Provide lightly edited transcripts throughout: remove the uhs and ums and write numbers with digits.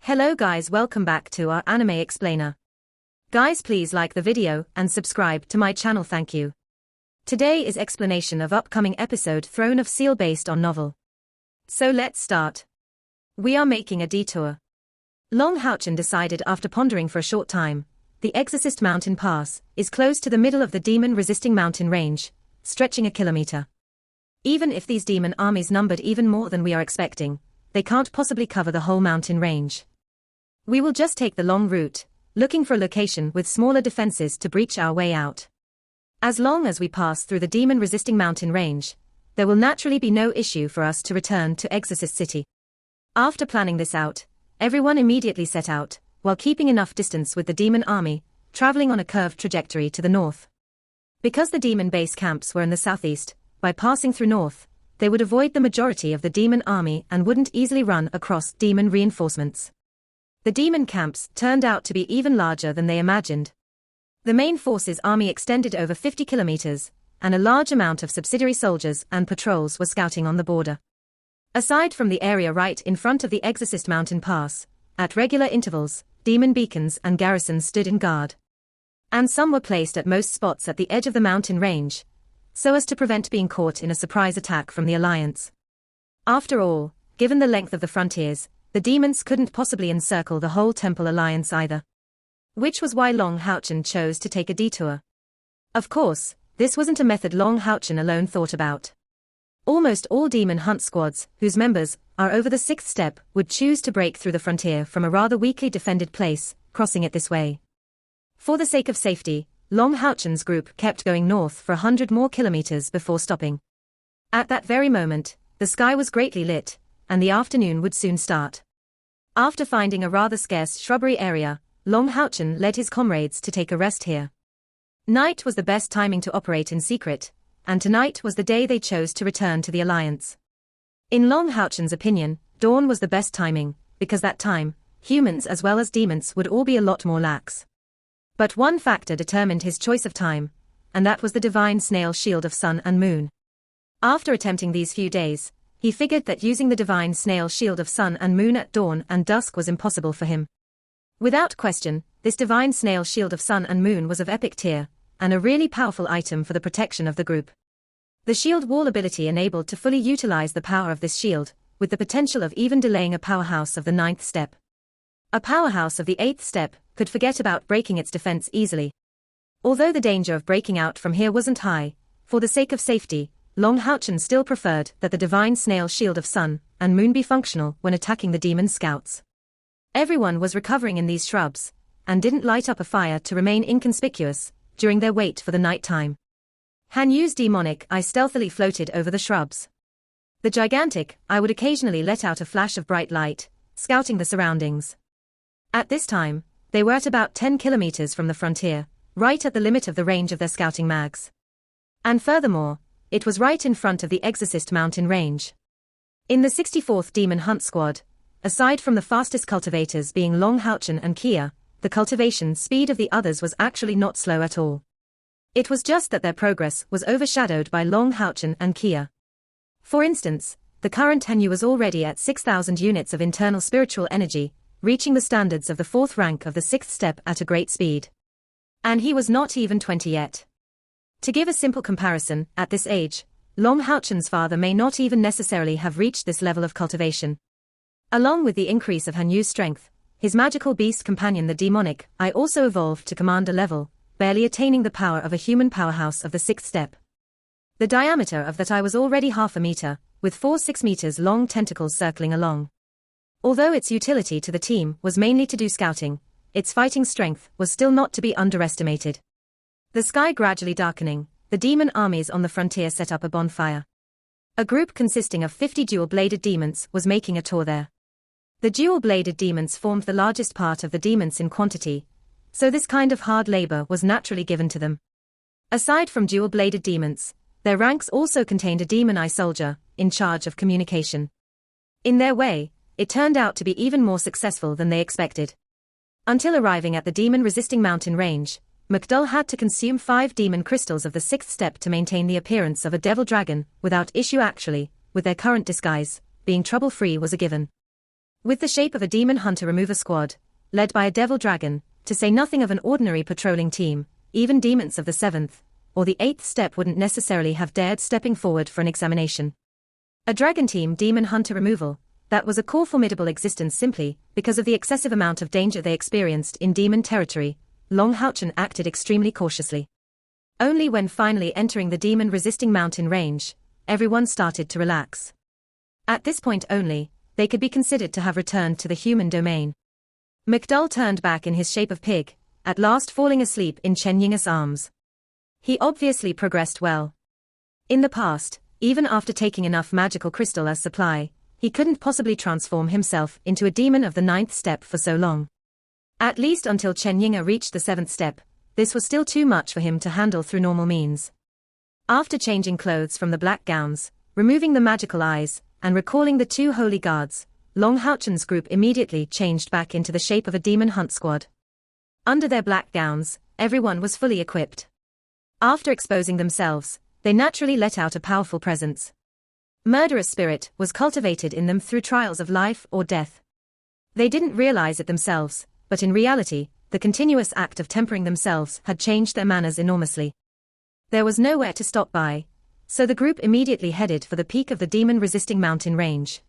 Hello guys, welcome back to our anime explainer. Guys, please like the video and subscribe to my channel, thank you. Today is explanation of upcoming episode Throne of Seal based on novel. So let's start. We are making a detour. Long Houchen decided after pondering for a short time, the Exorcist Mountain Pass is close to the middle of the demon-resisting mountain range, stretching a kilometer. Even if these demon armies numbered even more than we are expecting, they can't possibly cover the whole mountain range. We will just take the long route, looking for a location with smaller defenses to breach our way out. As long as we pass through the demon-resisting mountain range, there will naturally be no issue for us to return to Exorcist City. After planning this out, everyone immediately set out, while keeping enough distance with the demon army, traveling on a curved trajectory to the north. Because the demon base camps were in the southeast, by passing through north, they would avoid the majority of the demon army and wouldn't easily run across demon reinforcements. The demon camps turned out to be even larger than they imagined. The main force's army extended over 50 kilometers, and a large amount of subsidiary soldiers and patrols were scouting on the border. Aside from the area right in front of the Exorcist Mountain Pass, at regular intervals, demon beacons and garrisons stood in guard. And some were placed at most spots at the edge of the mountain range, so as to prevent being caught in a surprise attack from the Alliance. After all, given the length of the frontiers, the demons couldn't possibly encircle the whole Temple Alliance either. Which was why Long Houchen chose to take a detour. Of course, this wasn't a method Long Houchen alone thought about. Almost all demon hunt squads, whose members are over the 6th step, would choose to break through the frontier from a rather weakly defended place, crossing it this way. For the sake of safety, Long Houchen's group kept going north for 100 more kilometers before stopping. At that very moment, the sky was greatly lit, and the afternoon would soon start. After finding a rather scarce shrubbery area, Long Houchen led his comrades to take a rest here. Night was the best timing to operate in secret, and tonight was the day they chose to return to the Alliance. In Long Houchen's opinion, dawn was the best timing, because that time, humans as well as demons would all be a lot more lax. But one factor determined his choice of time, and that was the divine snail shield of sun and moon. After attempting these few days, he figured that using the divine snail shield of sun and moon at dawn and dusk was impossible for him. Without question, this divine snail shield of sun and moon was of epic tier, and a really powerful item for the protection of the group. The shield wall ability enabled to fully utilize the power of this shield, with the potential of even delaying a powerhouse of the 9th step. A powerhouse of the 8th step could forget about breaking its defense easily. Although the danger of breaking out from here wasn't high, for the sake of safety, Long Houchen still preferred that the divine snail shield of sun and moon be functional when attacking the demon scouts. Everyone was recovering in these shrubs, and didn't light up a fire to remain inconspicuous during their wait for the night time. Hanyu's demonic eye stealthily floated over the shrubs. The gigantic eye would occasionally let out a flash of bright light, scouting the surroundings. At this time, they were at about 10 kilometers from the frontier, right at the limit of the range of their scouting mags. And furthermore, it was right in front of the Exorcist Mountain Range. In the 64th Demon Hunt Squad, aside from the fastest cultivators being Long Houchen and Kia, the cultivation speed of the others was actually not slow at all. It was just that their progress was overshadowed by Long Houchen and Kia. For instance, the current Hanyu was already at 6,000 units of internal spiritual energy, reaching the standards of the 4th rank of the 6th step at a great speed. And he was not even 20 yet. To give a simple comparison, at this age, Long Houchen's father may not even necessarily have reached this level of cultivation. Along with the increase of Hanyu's strength, his magical beast companion the demonic eye also evolved to commander level, barely attaining the power of a human powerhouse of the 6th step. The diameter of that eye was already half a meter, with 4 6-meters long tentacles circling along. Although its utility to the team was mainly to do scouting, its fighting strength was still not to be underestimated. The sky gradually darkening, the demon armies on the frontier set up a bonfire. A group consisting of 50 dual-bladed demons was making a tour there. The dual-bladed demons formed the largest part of the demons in quantity, so this kind of hard labor was naturally given to them. Aside from dual-bladed demons, their ranks also contained a demon eye soldier, in charge of communication. In their way, it turned out to be even more successful than they expected. Until arriving at the demon-resisting mountain range, McDull had to consume 5 demon crystals of the 6th step to maintain the appearance of a devil dragon, without issue actually, with their current disguise, being trouble-free was a given. With the shape of a demon hunter remover squad, led by a devil dragon, to say nothing of an ordinary patrolling team, even demons of the 7th or the 8th step wouldn't necessarily have dared stepping forward for an examination. A dragon team demon hunter removal, that was a core formidable existence simply because of the excessive amount of danger they experienced in demon territory. Long Houchen acted extremely cautiously. Only when finally entering the demon-resisting mountain range, everyone started to relax. At this point only, they could be considered to have returned to the human domain. McDull turned back in his shape of pig, at last falling asleep in Chen Ying's arms. He obviously progressed well. In the past, even after taking enough magical crystal as supply, he couldn't possibly transform himself into a demon of the 9th step for so long. At least until Chen Ying reached the 7th step, this was still too much for him to handle through normal means. After changing clothes from the black gowns, removing the magical eyes, and recalling the 2 holy guards, Long Houchen's group immediately changed back into the shape of a demon hunt squad. Under their black gowns, everyone was fully equipped. After exposing themselves, they naturally let out a powerful presence. Murderous spirit was cultivated in them through trials of life or death. They didn't realize it themselves, but in reality, the continuous act of tempering themselves had changed their manners enormously. There was nowhere to stop by, so the group immediately headed for the peak of the demon-resisting mountain range.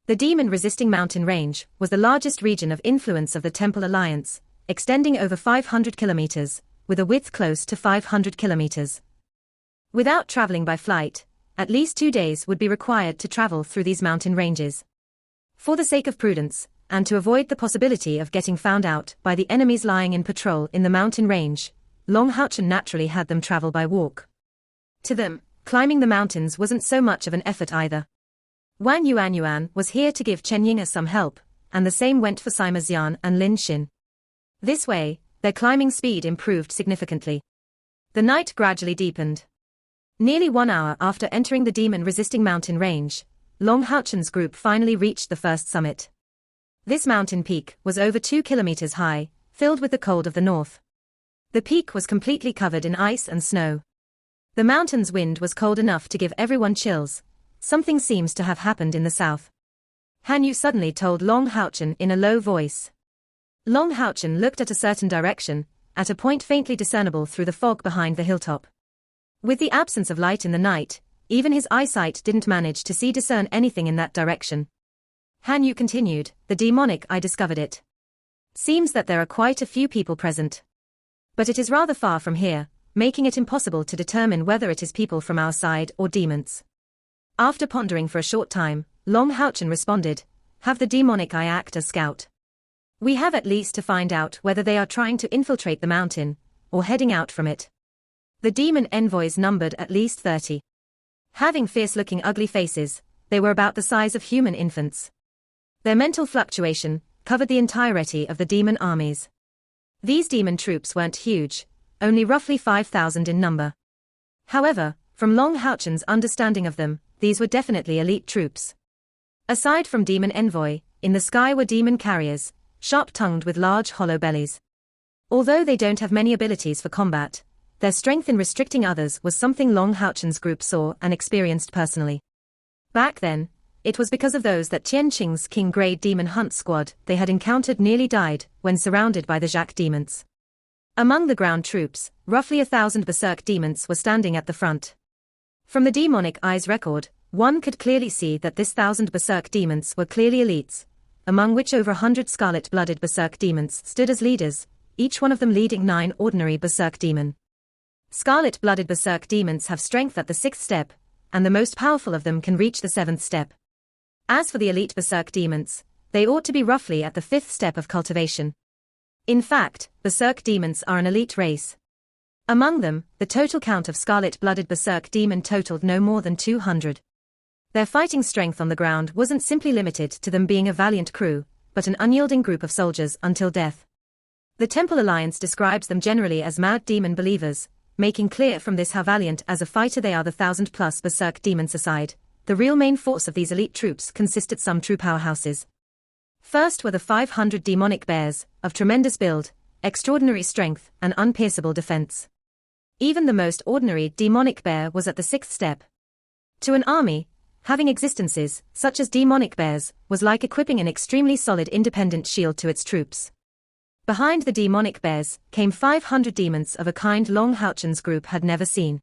The demon-resisting mountain range was the largest region of influence of the Temple Alliance, extending over 500 kilometers, with a width close to 500 kilometers. Without traveling by flight, at least 2 days would be required to travel through these mountain ranges. For the sake of prudence, and to avoid the possibility of getting found out by the enemies lying in patrol in the mountain range, Long Houchen naturally had them travel by walk. To them, climbing the mountains wasn't so much of an effort either. Wang Yuan was here to give Chen Ying some help, and the same went for Sima Xian and Lin Xin. This way, their climbing speed improved significantly. The night gradually deepened. Nearly 1 hour after entering the demon-resisting mountain range, Long Houchen's group finally reached the first summit. This mountain peak was over 2 kilometers high, filled with the cold of the north. The peak was completely covered in ice and snow. The mountain's wind was cold enough to give everyone chills. Something seems to have happened in the south. Han Yu suddenly told Long Houchen in a low voice. Long Houchen looked at a certain direction, at a point faintly discernible through the fog behind the hilltop. With the absence of light in the night, even his eyesight didn't manage to discern anything in that direction. Han Yu continued, "The demonic eye discovered it. Seems that there are quite a few people present. But it is rather far from here, making it impossible to determine whether it is people from our side or demons." After pondering for a short time, Long Houchen responded, "Have the demonic eye act as scout. We have at least to find out whether they are trying to infiltrate the mountain, or heading out from it." The demon envoys numbered at least 30. Having fierce-looking ugly faces, they were about the size of human infants. Their mental fluctuation covered the entirety of the demon armies. These demon troops weren't huge, only roughly 5,000 in number. However, from Long Houchen's understanding of them, these were definitely elite troops. Aside from demon envoy, in the sky were demon carriers, sharp-tongued with large hollow bellies. Although they don't have many abilities for combat, their strength in restricting others was something Long Houchen's group saw and experienced personally. Back then, it was because of those that Tian Qing's King-grade demon hunt squad they had encountered nearly died when surrounded by the Jacques demons. Among the ground troops, roughly 1,000 berserk demons were standing at the front. From the demonic eye's record, one could clearly see that this 1,000 berserk demons were clearly elites, among which over 100 scarlet-blooded berserk demons stood as leaders, each one of them leading 9 ordinary berserk demon. Scarlet-blooded berserk demons have strength at the 6th step, and the most powerful of them can reach the 7th step. As for the elite berserk demons, they ought to be roughly at the 5th step of cultivation. In fact, berserk demons are an elite race. Among them, the total count of scarlet-blooded berserk demon totaled no more than 200. Their fighting strength on the ground wasn't simply limited to them being a valiant crew, but an unyielding group of soldiers until death. The Temple Alliance describes them generally as mad demon believers, making clear from this how valiant as a fighter they are. The 1,000-plus berserk demons aside, the real main force of these elite troops consisted some true powerhouses. First were the 500 demonic bears, of tremendous build, extraordinary strength, and unpierceable defense. Even the most ordinary demonic bear was at the 6th step. To an army, having existences, such as demonic bears, was like equipping an extremely solid independent shield to its troops. Behind the demonic bears came 500 demons of a kind Long Houchen's group had never seen.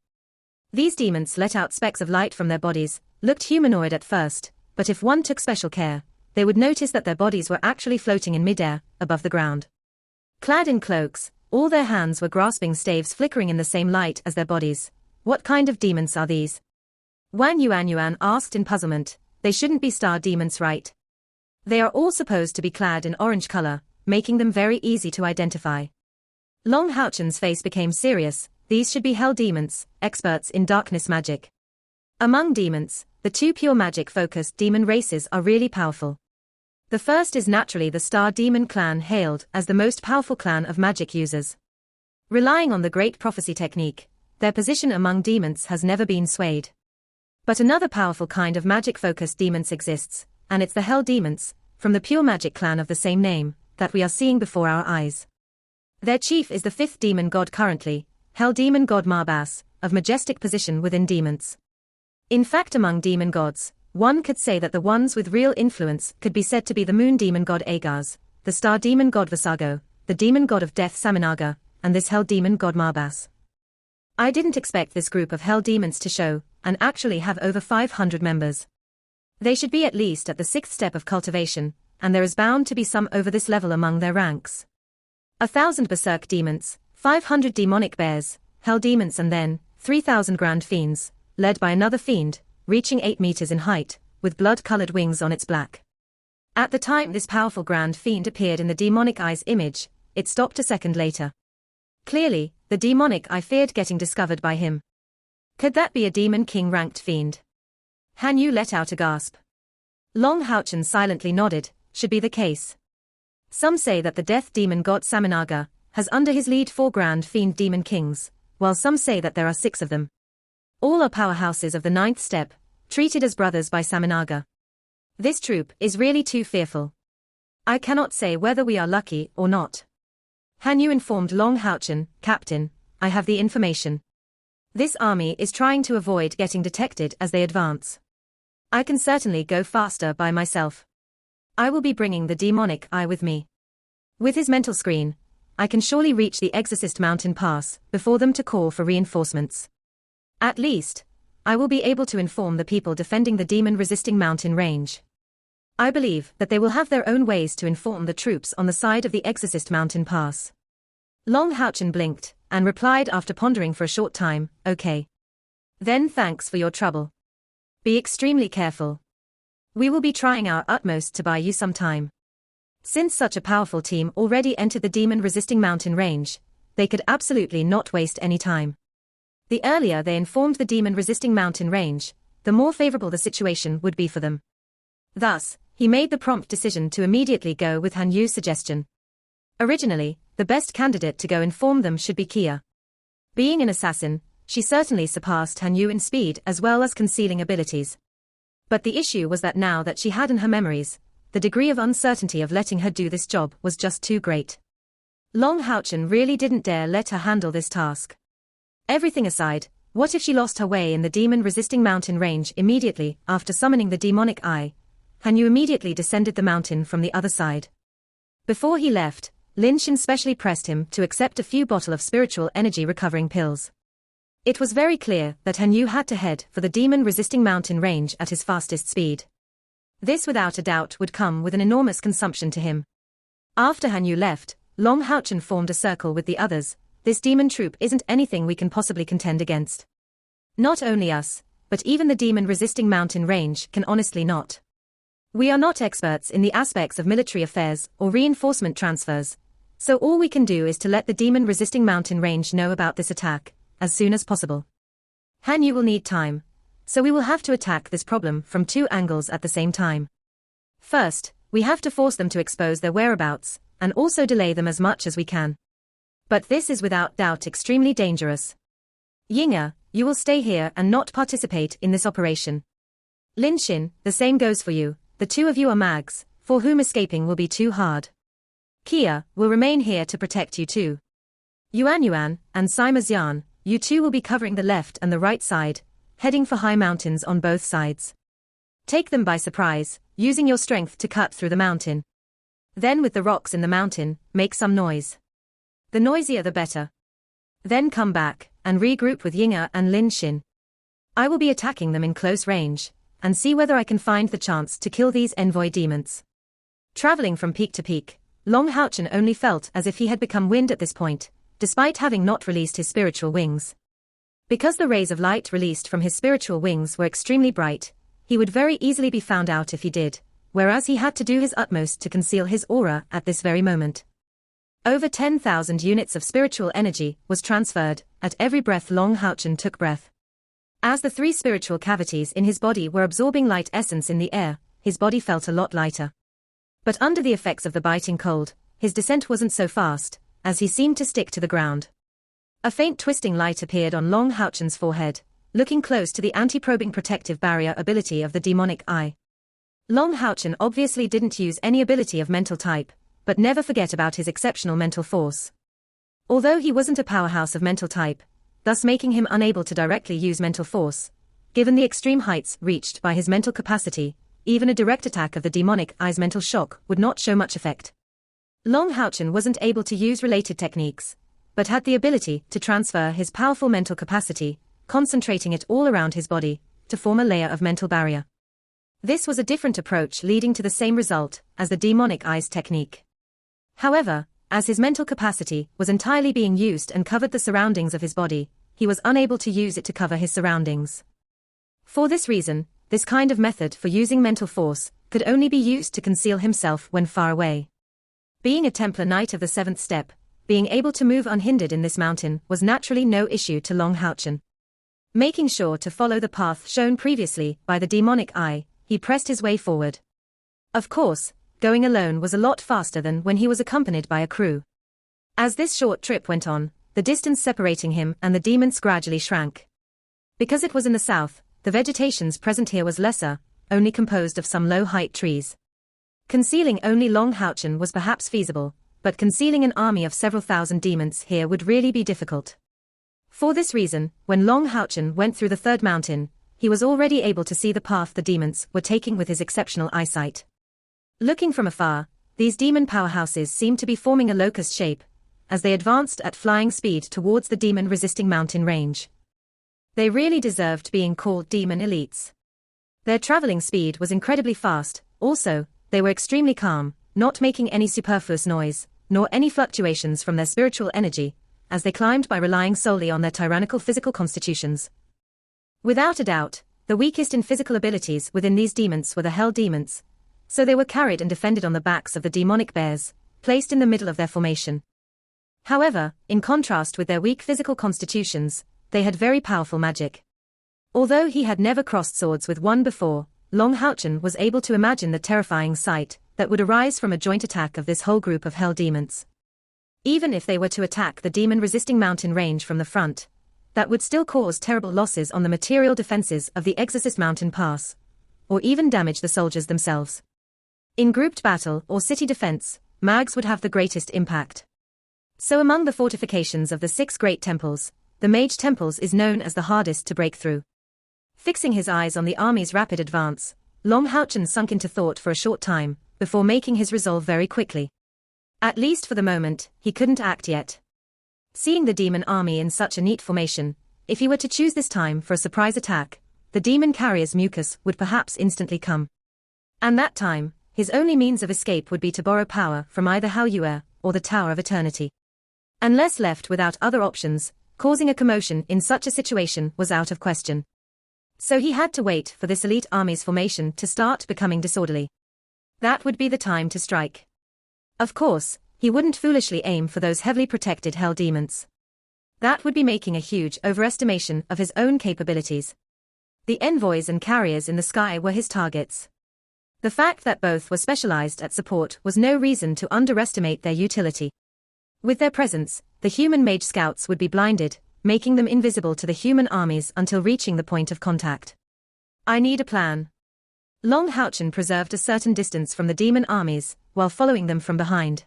These demons let out specks of light from their bodies, looked humanoid at first, but if one took special care, they would notice that their bodies were actually floating in midair, above the ground. Clad in cloaks, all their hands were grasping staves flickering in the same light as their bodies. What kind of demons are these? Wang Yuan asked in puzzlement. They shouldn't be star demons, right? They are all supposed to be clad in orange color, making them very easy to identify. Long Houchen's face became serious. These should be hell demons, experts in darkness magic. Among demons, the two pure magic-focused demon races are really powerful. The first is naturally the Star Demon clan, hailed as the most powerful clan of magic users. Relying on the Great Prophecy technique, their position among demons has never been swayed. But another powerful kind of magic-focused demons exists, and it's the Hell Demons, from the pure magic clan of the same name, that we are seeing before our eyes. Their chief is the fifth demon god currently, Hell Demon God Marbas, of majestic position within demons. In fact, among demon gods, one could say that the ones with real influence could be said to be the moon demon god Agars, the star demon god Vasago, the demon god of death Saminaga, and this hell demon god Marbas. I didn't expect this group of hell demons to show, and actually have over 500 members. They should be at least at the 6th step of cultivation, and there is bound to be some over this level among their ranks. 1,000 berserk demons, 500 demonic bears, hell demons, and then 3,000 grand fiends, led by another fiend, reaching 8 meters in height, with blood-colored wings on its back. At the time this powerful grand fiend appeared in the demonic eye's image, it stopped a second later. Clearly, the demonic eye feared getting discovered by him. Could that be a demon king-ranked fiend? Han Yu let out a gasp. Long Houchen silently nodded. Should be the case. Some say that the death demon god Saminaga has under his lead 4 grand fiend demon kings, while some say that there are 6 of them. All are powerhouses of the 9th step, treated as brothers by Saminaga. This troop is really too fearful. I cannot say whether we are lucky or not. Han Yu informed Long Houchen, Captain, I have the information. This army is trying to avoid getting detected as they advance. I can certainly go faster by myself. I will be bringing the demonic eye with me. With his mental screen, I can surely reach the Exorcist Mountain Pass before them to call for reinforcements. At least, I will be able to inform the people defending the demon-resisting mountain range. I believe that they will have their own ways to inform the troops on the side of the Exorcist Mountain Pass. Long Houchen blinked, and replied after pondering for a short time, okay. Then thanks for your trouble. Be extremely careful. We will be trying our utmost to buy you some time. Since such a powerful team already entered the demon-resisting mountain range, they could absolutely not waste any time. The earlier they informed the demon-resisting mountain range, the more favorable the situation would be for them. Thus, he made the prompt decision to immediately go with Han Yu's suggestion. Originally, the best candidate to go inform them should be Kia. Being an assassin, she certainly surpassed Han Yu in speed as well as concealing abilities. But the issue was that now that she had in her memories, the degree of uncertainty of letting her do this job was just too great. Long Houchen really didn't dare let her handle this task. Everything aside, what if she lost her way in the demon-resisting mountain range immediately after summoning the demonic eye? Han Yu immediately descended the mountain from the other side. Before he left, Lin Xin specially pressed him to accept a few bottles of spiritual energy recovering pills. It was very clear that Han Yu had to head for the demon-resisting mountain range at his fastest speed. This without a doubt would come with an enormous consumption to him. After Han Yu left, Long Houchen formed a circle with the others. This demon troop isn't anything we can possibly contend against. Not only us, but even the demon-resisting mountain range can honestly not. We are not experts in the aspects of military affairs or reinforcement transfers, so all we can do is to let the demon-resisting mountain range know about this attack as soon as possible. Han Yu will need time, so we will have to attack this problem from 2 angles at the same time. First, we have to force them to expose their whereabouts, and also delay them as much as we can. But this is without doubt extremely dangerous. Ying'er, you will stay here and not participate in this operation. Lin Xin, the same goes for you. The 2 of you are mags, for whom escaping will be too hard. Kia will remain here to protect you too. Yuan and Sima Xian, you 2 will be covering the left and the right side, heading for high mountains on both sides. Take them by surprise, using your strength to cut through the mountain. Then with the rocks in the mountain, make some noise. The noisier the better. Then come back, and regroup with Yinger and Lin Xin. I will be attacking them in close range, and see whether I can find the chance to kill these envoy demons. Traveling from peak to peak, Long Houchen only felt as if he had become wind at this point, despite having not released his spiritual wings. Because the rays of light released from his spiritual wings were extremely bright, he would very easily be found out if he did, whereas he had to do his utmost to conceal his aura at this very moment. Over 10,000 units of spiritual energy was transferred at every breath Long Houchen took breath. As the 3 spiritual cavities in his body were absorbing light essence in the air, his body felt a lot lighter. But under the effects of the biting cold, his descent wasn't so fast, as he seemed to stick to the ground. A faint twisting light appeared on Long Houchen's forehead, looking close to the anti-probing protective barrier ability of the demonic eye. Long Houchen obviously didn't use any ability of mental type, but never forget about his exceptional mental force. Although he wasn't a powerhouse of mental type, thus making him unable to directly use mental force, given the extreme heights reached by his mental capacity, even a direct attack of the demonic eye's mental shock would not show much effect. Long Houchen wasn't able to use related techniques, but had the ability to transfer his powerful mental capacity, concentrating it all around his body, to form a layer of mental barrier. This was a different approach leading to the same result as the demonic eye's technique. However, as his mental capacity was entirely being used and covered the surroundings of his body, he was unable to use it to cover his surroundings. For this reason, this kind of method for using mental force could only be used to conceal himself when far away. Being a Templar Knight of the 7th step, being able to move unhindered in this mountain was naturally no issue to Long Houchen. Making sure to follow the path shown previously by the demonic eye, he pressed his way forward. Of course, going alone was a lot faster than when he was accompanied by a crew. As this short trip went on, the distance separating him and the demons gradually shrank. Because it was in the south, the vegetations present here was lesser, only composed of some low-height trees. Concealing only Long Houchen was perhaps feasible, but concealing an army of several thousand demons here would really be difficult. For this reason, when Long Houchen went through the 3rd mountain, he was already able to see the path the demons were taking with his exceptional eyesight. Looking from afar, these demon powerhouses seemed to be forming a locust shape, as they advanced at flying speed towards the demon-resisting mountain range. They really deserved being called demon elites. Their traveling speed was incredibly fast, also, they were extremely calm, not making any superfluous noise, nor any fluctuations from their spiritual energy, as they climbed by relying solely on their tyrannical physical constitutions. Without a doubt, the weakest in physical abilities within these demons were the hell demons, so they were carried and defended on the backs of the demonic bears, placed in the middle of their formation. However, in contrast with their weak physical constitutions, they had very powerful magic. Although he had never crossed swords with one before, Long Houchen was able to imagine the terrifying sight that would arise from a joint attack of this whole group of hell demons. Even if they were to attack the demon-resisting mountain range from the front, that would still cause terrible losses on the material defenses of the Exorcist Mountain Pass, or even damage the soldiers themselves. In grouped battle or city defense, mags would have the greatest impact. So among the fortifications of the 6 great temples, the Mage Temples is known as the hardest to break through. Fixing his eyes on the army's rapid advance, Long Houchen sunk into thought for a short time, before making his resolve very quickly. At least for the moment, he couldn't act yet. Seeing the demon army in such a neat formation, if he were to choose this time for a surprise attack, the demon carrier's mucus would perhaps instantly come. And that time, his only means of escape would be to borrow power from either Hao Yue or the Tower of Eternity. Unless left without other options, causing a commotion in such a situation was out of question. So he had to wait for this elite army's formation to start becoming disorderly. That would be the time to strike. Of course, he wouldn't foolishly aim for those heavily protected hell demons. That would be making a huge overestimation of his own capabilities. The envoys and carriers in the sky were his targets. The fact that both were specialized at support was no reason to underestimate their utility. With their presence, the human mage scouts would be blinded, making them invisible to the human armies until reaching the point of contact. I need a plan. Long Houchen preserved a certain distance from the demon armies, while following them from behind.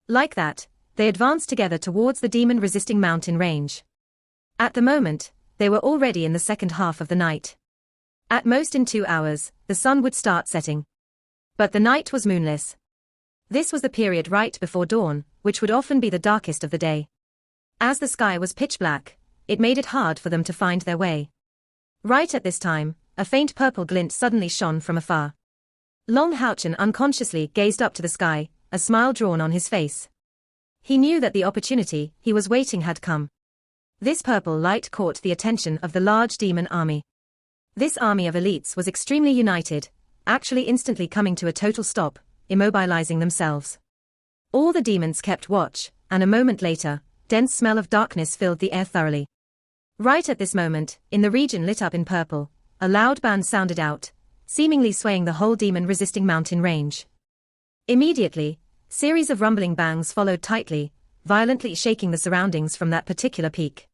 Like that, they advanced together towards the demon-resisting mountain range. At the moment, they were already in the second half of the night. At most in 2 hours, the sun would start setting. But the night was moonless. This was the period right before dawn, which would often be the darkest of the day. As the sky was pitch black, it made it hard for them to find their way. Right at this time, a faint purple glint suddenly shone from afar. Long Houchen unconsciously gazed up to the sky, a smile drawn on his face. He knew that the opportunity he was waiting had come. This purple light caught the attention of the large demon army. This army of elites was extremely united, actually instantly coming to a total stop, immobilizing themselves. All the demons kept watch, and a moment later, dense smell of darkness filled the air thoroughly. Right at this moment, in the region lit up in purple, a loud band sounded out, seemingly swaying the whole demon-resisting mountain range. Immediately, series of rumbling bangs followed tightly, violently shaking the surroundings from that particular peak.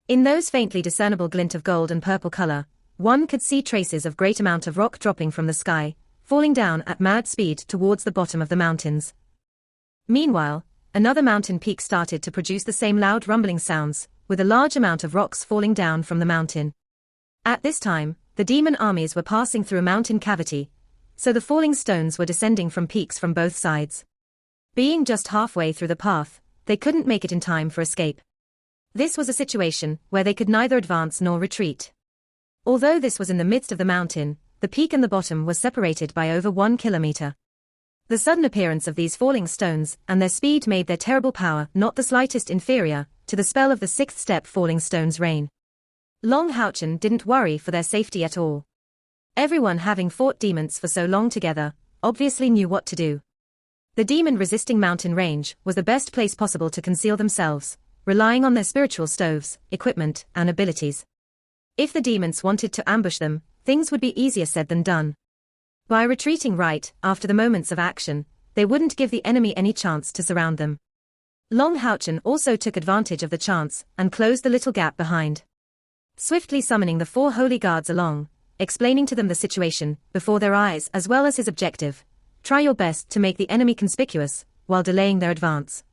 In those faintly discernible glint of gold and purple color, one could see traces of great amount of rock dropping from the sky, falling down at mad speed towards the bottom of the mountains. Meanwhile, another mountain peak started to produce the same loud rumbling sounds, with a large amount of rocks falling down from the mountain. At this time, the demon armies were passing through a mountain cavity, so the falling stones were descending from peaks from both sides. Being just halfway through the path, they couldn't make it in time for escape. This was a situation where they could neither advance nor retreat. Although this was in the midst of the mountain, the peak and the bottom were separated by over 1 kilometer. The sudden appearance of these falling stones and their speed made their terrible power not the slightest inferior to the spell of the 6th step falling stones rain. Long Houchen didn't worry for their safety at all. Everyone having fought demons for so long together, obviously knew what to do. The demon-resisting mountain range was the best place possible to conceal themselves, relying on their spiritual stoves, equipment, and abilities. If the demons wanted to ambush them, things would be easier said than done. By retreating right after the moments of action, they wouldn't give the enemy any chance to surround them. Long Houchen also took advantage of the chance and closed the little gap behind. Swiftly summoning the 4 holy guards along, explaining to them the situation before their eyes as well as his objective, try your best to make the enemy conspicuous while delaying their advance.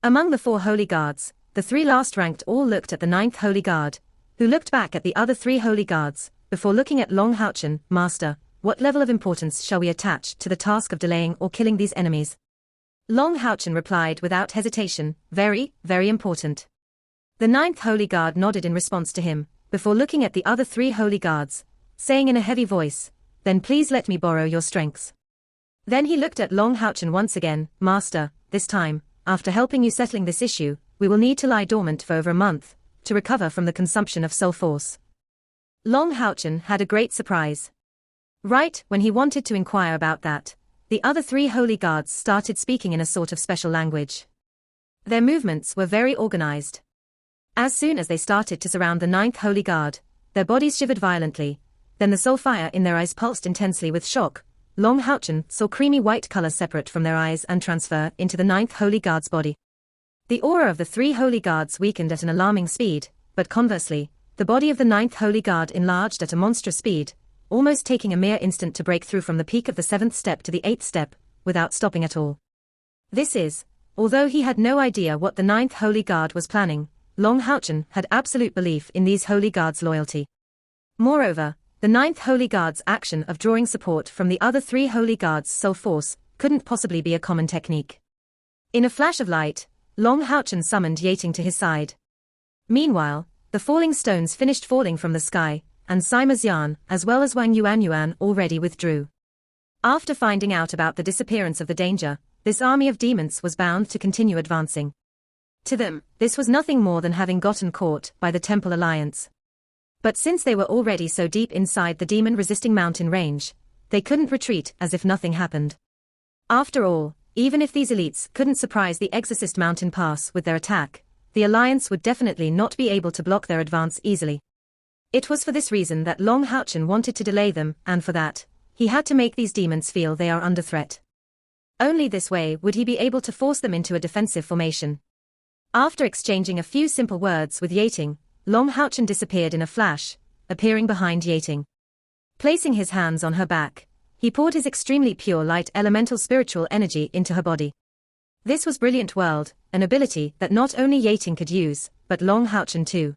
Among the 4 holy guards, the 3 last ranked all looked at the 9th holy guard, who looked back at the other 3 holy guards, before looking at Long Houchen. Master, what level of importance shall we attach to the task of delaying or killing these enemies? Long Houchen replied without hesitation, very, very important. The 9th holy guard nodded in response to him, before looking at the other 3 holy guards, saying in a heavy voice, then please let me borrow your strengths. Then he looked at Long Houchen once again, Master, this time, after helping you settling this issue, we will need to lie dormant for over a month, to recover from the consumption of soul force. Long Houchen had a great surprise. Right when he wanted to inquire about that, the other 3 holy guards started speaking in a sort of special language. Their movements were very organized. As soon as they started to surround the 9th holy guard, their bodies shivered violently, then the soul fire in their eyes pulsed intensely with shock. Long Houchen saw creamy white color separate from their eyes and transfer into the 9th holy guard's body. The aura of the 3 holy guards weakened at an alarming speed, but conversely, the body of the 9th holy guard enlarged at a monstrous speed, almost taking a mere instant to break through from the peak of the 7th step to the 8th step, without stopping at all. This is, although he had no idea what the 9th holy guard was planning, Long Houchen had absolute belief in these holy guards' loyalty. Moreover, the 9th holy guard's action of drawing support from the other 3 holy guards' soul force couldn't possibly be a common technique. In a flash of light, Long Houchen summoned Yating to his side. Meanwhile, the falling stones finished falling from the sky, and Sima Xian, as well as Wang Yuan already withdrew. After finding out about the disappearance of the danger, this army of demons was bound to continue advancing. To them, this was nothing more than having gotten caught by the Temple Alliance. But since they were already so deep inside the demon-resisting mountain range, they couldn't retreat as if nothing happened. After all, even if these elites couldn't surprise the Exorcist Mountain Pass with their attack, the Alliance would definitely not be able to block their advance easily. It was for this reason that Long Houchen wanted to delay them, and for that, he had to make these demons feel they are under threat. Only this way would he be able to force them into a defensive formation. After exchanging a few simple words with Yating, Long Houchen disappeared in a flash, appearing behind Yating. Placing his hands on her back, he poured his extremely pure light elemental spiritual energy into her body. This was Brilliant World, an ability that not only Yating could use, but Long Houchen too.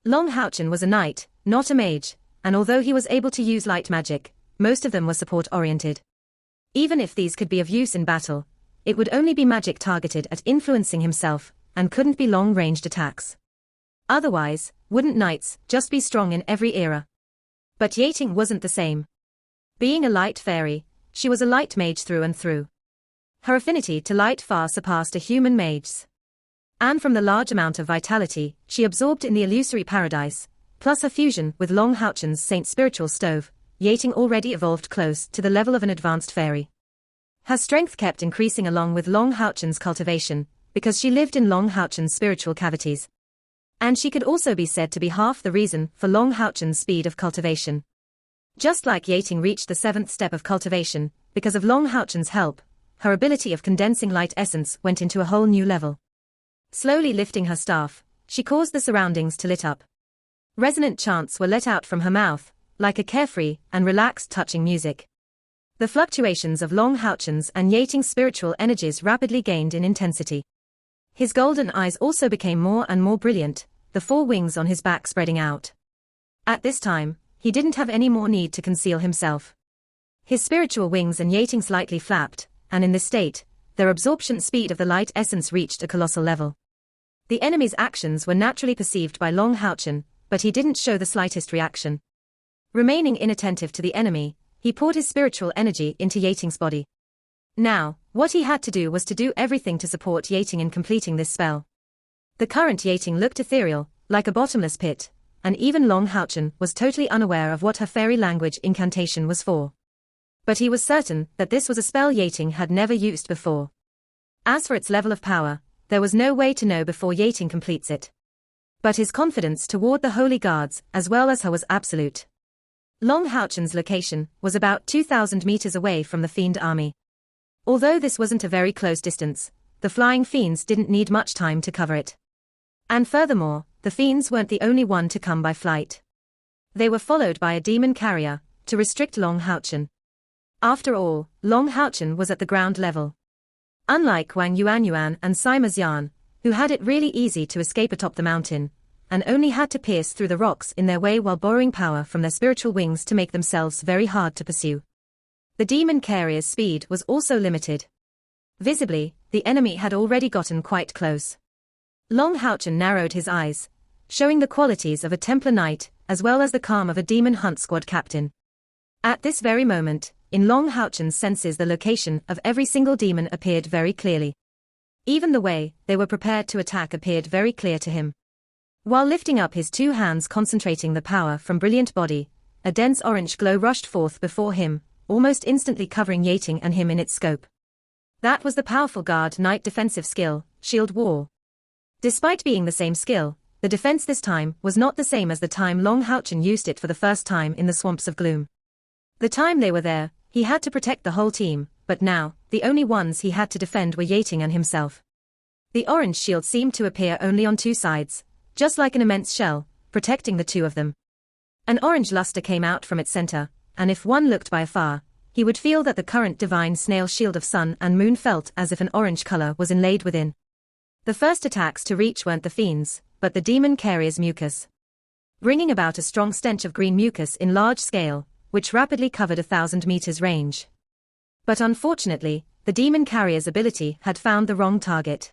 Long Houchen was a knight, not a mage, and although he was able to use light magic, most of them were support-oriented. Even if these could be of use in battle, it would only be magic targeted at influencing himself, and couldn't be long-ranged attacks. Otherwise, wouldn't knights just be strong in every era? But Yating wasn't the same. Being a light fairy, she was a light mage through and through. Her affinity to light far surpassed a human mage's. And from the large amount of vitality she absorbed in the illusory paradise, plus her fusion with Long Houchen's Saint Spiritual Stove, Yating already evolved close to the level of an advanced fairy. Her strength kept increasing along with Long Houchen's cultivation, because she lived in Long Houchen's spiritual cavities. And she could also be said to be half the reason for Long Houchen's speed of cultivation. Just like Yating reached the 7th step of cultivation, because of Long Houchen's help, her ability of condensing light essence went into a whole new level. Slowly lifting her staff, she caused the surroundings to lit up. Resonant chants were let out from her mouth, like a carefree and relaxed touching music. The fluctuations of Long Houchen's and Yating's spiritual energies rapidly gained in intensity. His golden eyes also became more and more brilliant, the 4 wings on his back spreading out. At this time, he didn't have any more need to conceal himself. His spiritual wings and Yating slightly flapped, and in this state, their absorption speed of the light essence reached a colossal level. The enemy's actions were naturally perceived by Long Houchen, but he didn't show the slightest reaction. Remaining inattentive to the enemy, he poured his spiritual energy into Yating's body. Now, what he had to do was to do everything to support Yating in completing this spell. The current Yating looked ethereal, like a bottomless pit, and even Long Houchen was totally unaware of what her fairy language incantation was for. But he was certain that this was a spell Yating had never used before. As for its level of power, there was no way to know before Yating completes it. But his confidence toward the holy guards as well as her was absolute. Long Houchen's location was about 2,000 meters away from the fiend army. Although this wasn't a very close distance, the flying fiends didn't need much time to cover it. And furthermore, the fiends weren't the only one to come by flight. They were followed by a demon carrier, to restrict Long Houchen. After all, Long Houchen was at the ground level. Unlike Wang Yuanyuan and Sima Xian, who had it really easy to escape atop the mountain, and only had to pierce through the rocks in their way while borrowing power from their spiritual wings to make themselves very hard to pursue. The demon carrier's speed was also limited. Visibly, the enemy had already gotten quite close. Long Houchen narrowed his eyes, showing the qualities of a Templar Knight, as well as the calm of a demon hunt squad captain. At this very moment, in Long Houchen's senses the location of every single demon appeared very clearly. Even the way they were prepared to attack appeared very clear to him. While lifting up his 2 hands concentrating the power from brilliant body, a dense orange glow rushed forth before him, almost instantly covering Yating and him in its scope. That was the powerful guard knight defensive skill, Shield Wall. Despite being the same skill, the defense this time was not the same as the time Long Houchen used it for the first time in the Swamps of Gloom. The time they were there, he had to protect the whole team, but now, the only ones he had to defend were Yating and himself. The orange shield seemed to appear only on 2 sides, just like an immense shell, protecting the 2 of them. An orange luster came out from its center, and if one looked by afar, he would feel that the current divine snail shield of sun and moon felt as if an orange color was inlaid within. The first attacks to reach weren't the fiends, but the demon carrier's mucus. Bringing about a strong stench of green mucus in large scale, which rapidly covered 1,000 meters range. But unfortunately, the demon carrier's ability had found the wrong target.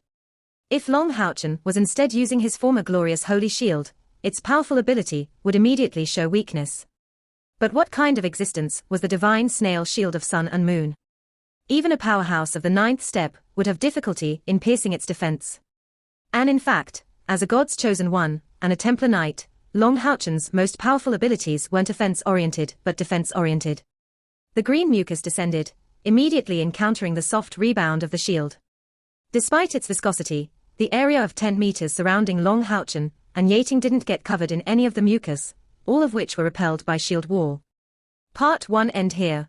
If Long Houchen was instead using his former glorious holy shield, its powerful ability would immediately show weakness. But what kind of existence was the divine snail shield of sun and moon? Even a powerhouse of the 9th step would have difficulty in piercing its defense. And in fact, as a god's chosen one, and a Templar Knight, Long Houchen's most powerful abilities weren't offense-oriented but defense-oriented. The green mucus descended, immediately encountering the soft rebound of the shield. Despite its viscosity, the area of 10 meters surrounding Long Houchen and Yating didn't get covered in any of the mucus, all of which were repelled by Shield Wall. Part 1 end here.